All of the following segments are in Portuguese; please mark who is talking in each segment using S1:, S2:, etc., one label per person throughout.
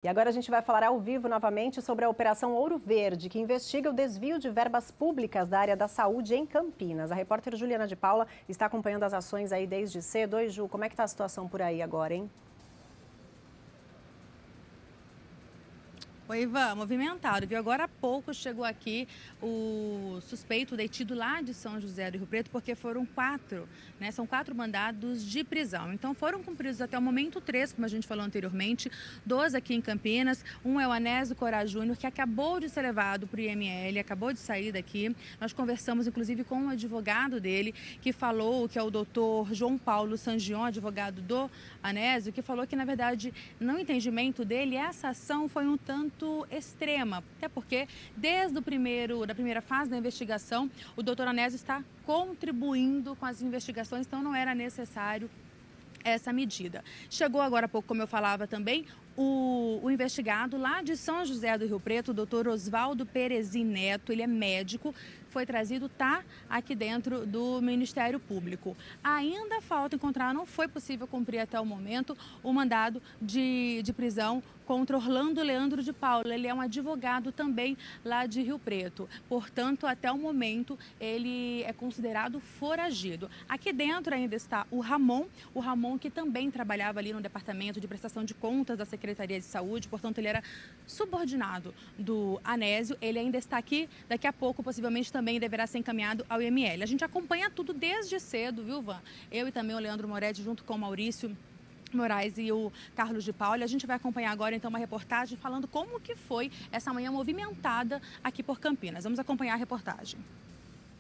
S1: E agora a gente vai falar ao vivo novamente sobre a Operação Ouro Verde, que investiga o desvio de verbas públicas da área da saúde em Campinas. A repórter Juliana de Paula está acompanhando as ações aí desde cedo. Oi, Ju, como é que está a situação por aí agora, hein?
S2: Oi, Ivan, movimentado, viu? Agora há pouco chegou aqui o suspeito detido lá de São José do Rio Preto, porque foram quatro, né? São 4 mandados de prisão. Então foram cumpridos até o momento 3, como a gente falou anteriormente, 2 aqui em Campinas. Um é o Anésio Corá Júnior, que acabou de ser levado para o IML, acabou de sair daqui. Nós conversamos, inclusive, com um advogado dele, que falou, que é o doutor João Paulo Sangion, advogado do Anésio, que falou que, na verdade, no entendimento dele, essa ação foi um tanto extrema, até porque desde da primeira fase da investigação, o doutor Anésio está contribuindo com as investigações, então não era necessário essa medida. Chegou agora há pouco, como eu falava também, o investigado lá de São José do Rio Preto, o doutor Oswaldo Perezin Neto, ele é médico, foi trazido, está aqui dentro do Ministério Público. Ainda falta encontrar, não foi possível cumprir até o momento, o mandado de prisão contra Orlando Leandro de Paula. Ele é um advogado também lá de Rio Preto. Portanto, até o momento, ele é considerado foragido. Aqui dentro ainda está o Ramon que também trabalhava ali no Departamento de Prestação de Contas da Secretaria de Saúde, portanto, ele era subordinado do Anésio. Ele ainda está aqui, daqui a pouco, possivelmente, também deverá ser encaminhado ao IML. A gente acompanha tudo desde cedo, viu, Van? Eu e também o Leandro Moretti, junto com o Maurício Moraes e o Carlos de Paula. A gente vai acompanhar agora, então, uma reportagem falando como que foi essa manhã movimentada aqui por Campinas. Vamos acompanhar a reportagem.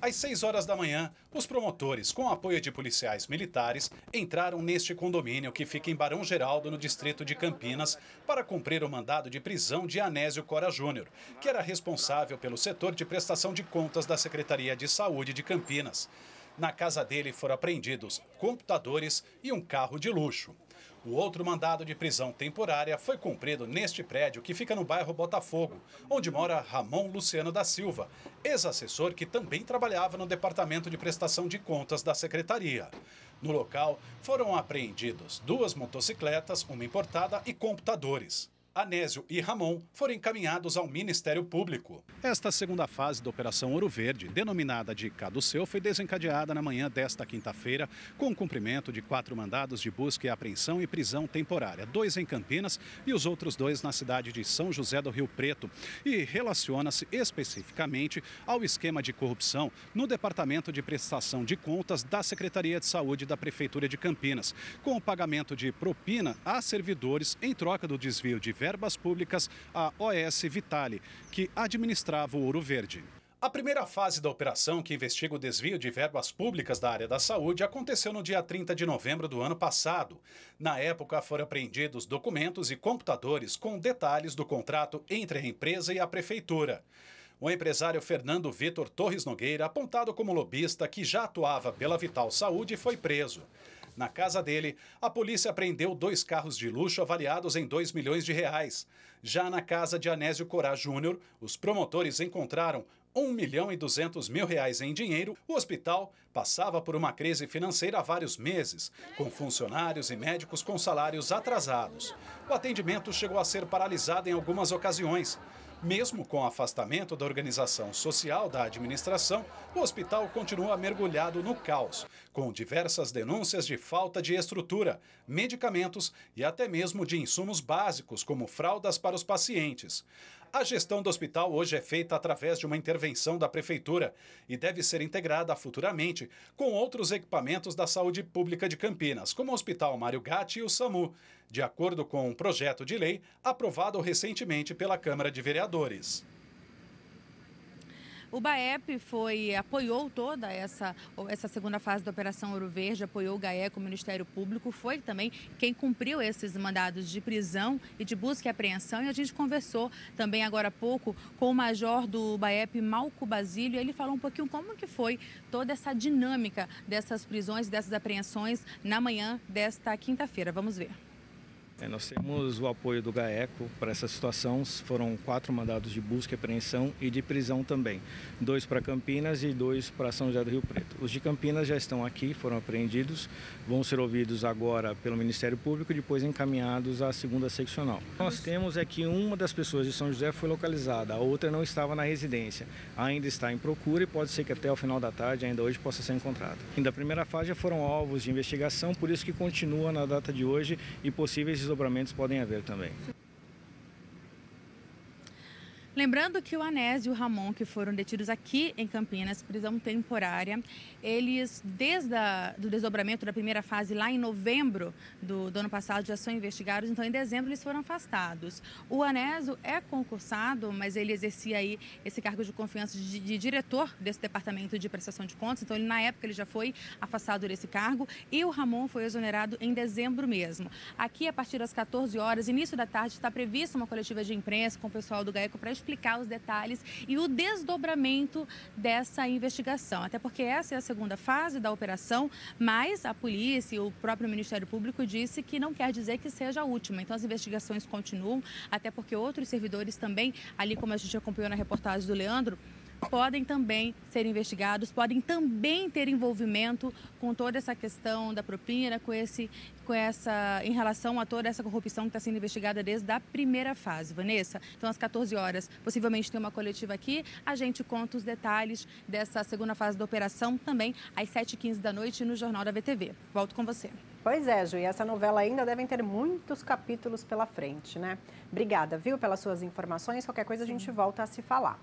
S3: Às 6 horas da manhã, os promotores, com apoio de policiais militares, entraram neste condomínio que fica em Barão Geraldo, no distrito de Campinas, para cumprir o mandado de prisão de Anésio Corá Júnior, que era responsável pelo setor de prestação de contas da Secretaria de Saúde de Campinas. Na casa dele foram apreendidos computadores e um carro de luxo. O outro mandado de prisão temporária foi cumprido neste prédio que fica no bairro Botafogo, onde mora Ramon Luciano da Silva, ex-assessor que também trabalhava no Departamento de Prestação de Contas da Secretaria. No local, foram apreendidos 2 motocicletas, uma importada e computadores. Anésio e Ramon foram encaminhados ao Ministério Público. Esta segunda fase da Operação Ouro Verde, denominada de Caduceu, foi desencadeada na manhã desta quinta-feira, com o cumprimento de 4 mandados de busca e apreensão e prisão temporária, 2 em Campinas e os outros 2 na cidade de São José do Rio Preto, e relaciona-se especificamente ao esquema de corrupção no Departamento de Prestação de Contas da Secretaria de Saúde da Prefeitura de Campinas, com o pagamento de propina a servidores em troca do desvio de verbas públicas à OS Vitale, que administrava o Ouro Verde. A primeira fase da operação, que investiga o desvio de verbas públicas da área da saúde, aconteceu no dia 30 de novembro do ano passado. Na época, foram apreendidos documentos e computadores com detalhes do contrato entre a empresa e a prefeitura. O empresário Fernando Vitor Torres Nogueira, apontado como lobista que já atuava pela Vital Saúde, foi preso. Na casa dele, a polícia apreendeu 2 carros de luxo avaliados em R$ 2 milhões. Já na casa de Anésio Corá Júnior, os promotores encontraram R$1.200.000 em dinheiro. O hospital passava por uma crise financeira há vários meses, com funcionários e médicos com salários atrasados. O atendimento chegou a ser paralisado em algumas ocasiões. Mesmo com o afastamento da organização social da administração, o hospital continua mergulhado no caos, com diversas denúncias de falta de estrutura, medicamentos e até mesmo de insumos básicos, como fraldas para os pacientes. A gestão do hospital hoje é feita através de uma intervenção da Prefeitura e deve ser integrada futuramente com outros equipamentos da saúde pública de Campinas, como o Hospital Mário Gatti e o SAMU, de acordo com um projeto de lei aprovado recentemente pela Câmara de Vereadores.
S2: O BAEP apoiou toda essa segunda fase da Operação Ouro Verde, apoiou o GAECO, o Ministério Público, foi também quem cumpriu esses mandados de prisão e de busca e apreensão. E a gente conversou também agora há pouco com o major do BAEP, Malco Basílio, e ele falou um pouquinho como que foi toda essa dinâmica dessas prisões, dessas apreensões na manhã desta quinta-feira. Vamos ver.
S4: Nós temos o apoio do GAECO para essa situação. Foram 4 mandados de busca e apreensão e de prisão também. 2 para Campinas e 2 para São José do Rio Preto. Os de Campinas já estão aqui, foram apreendidos, vão ser ouvidos agora pelo Ministério Público e depois encaminhados à segunda seccional. Nós temos é que uma das pessoas de São José foi localizada, a outra não estava na residência. Ainda está em procura e pode ser que até o final da tarde, ainda hoje, possa ser encontrada. Da primeira fase já foram alvos de investigação, por isso que continua na data de hoje e possíveis desdobramentos podem haver também.
S2: Lembrando que o Anésio e o Ramon, que foram detidos aqui em Campinas, prisão temporária, eles, desde o desdobramento da primeira fase, lá em novembro do ano passado, já são investigados, então em dezembro eles foram afastados. O Anésio é concursado, mas ele exercia aí esse cargo de confiança de diretor desse departamento de prestação de contas, então na época ele já foi afastado desse cargo, e o Ramon foi exonerado em dezembro mesmo. Aqui, a partir das 14 horas, início da tarde, está prevista uma coletiva de imprensa com o pessoal do GAECO para explicar os detalhes e o desdobramento dessa investigação. Até porque essa é a segunda fase da operação, mas a polícia e o próprio Ministério Público disse que não quer dizer que seja a última. Então as investigações continuam, até porque outros servidores também, ali como a gente acompanhou na reportagem do Leandro, podem também ser investigados, podem também ter envolvimento com toda essa questão da propina, em relação a toda essa corrupção que está sendo investigada desde a primeira fase. Vanessa, então às 14 horas, possivelmente tem uma coletiva aqui, a gente conta os detalhes dessa segunda fase da operação também às 7h15 da noite no Jornal da VTV. Volto com você.
S1: Pois é, Ju, e essa novela ainda devem ter muitos capítulos pela frente, né? Obrigada, viu, pelas suas informações. Qualquer coisa a gente volta a se falar.